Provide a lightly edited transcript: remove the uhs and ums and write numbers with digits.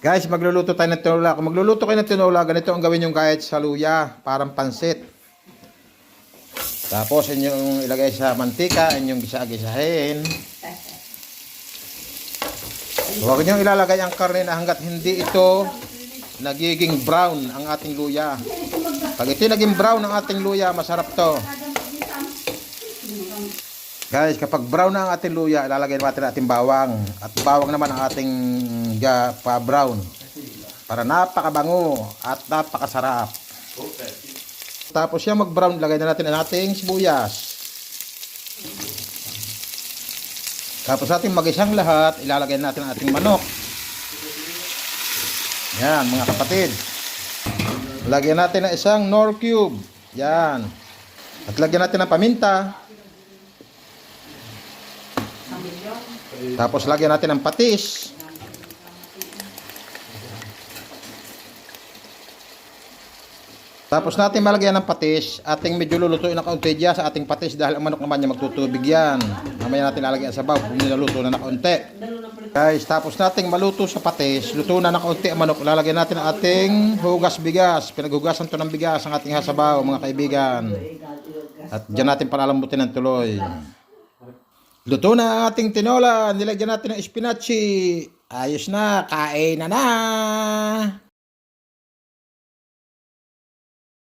Guys, magluluto tayo ng tinola. Kung magluluto kayo ng tinola, ganito ang gawin yung kahit sa luya, parang pansit. Tapos inyong ilagay sa mantika, inyong gisa-gisahin. Huwag niyong ilalagay ang karne na hanggat hindi ito nagiging brown ang ating luya. Pag ito naging brown ang ating luya, masarap to. Guys, kapag brown na ang ating luya, ilalagay natin ating bawang. At bawang naman ang ating pa-brown. Para napakabango at napakasarap. Tapos siya mag-brown, ilagay na natin ang ating sibuyas. Tapos ating mag-isang lahat, ilalagay natin ang ating manok. Yan, mga kapatid. Lagyan natin ng isang Knorr cube. Yan. At lagyan natin ng paminta. Tapos lagyan natin ng patis. Tapos natin malagyan ng patis. Ating medyo lulutuin na kaunti dyan sa ating patis dahil ang manok naman niya magtutubig yan. Mamaya natin lalagyan sa baw kung nilaluto na kaunti. Guys, tapos nating maluto sa patis, luto na kaunti ang manok. Lalagyan natin ang ating hugas bigas. Pinaghugasan to ng bigas ang ating hasabaw, mga kaibigan. At dyan natin palalambutin ng tuloy. Luto na ang ating tinola. Nilagyan natin ng espinachi. Ayos na. Kain na na.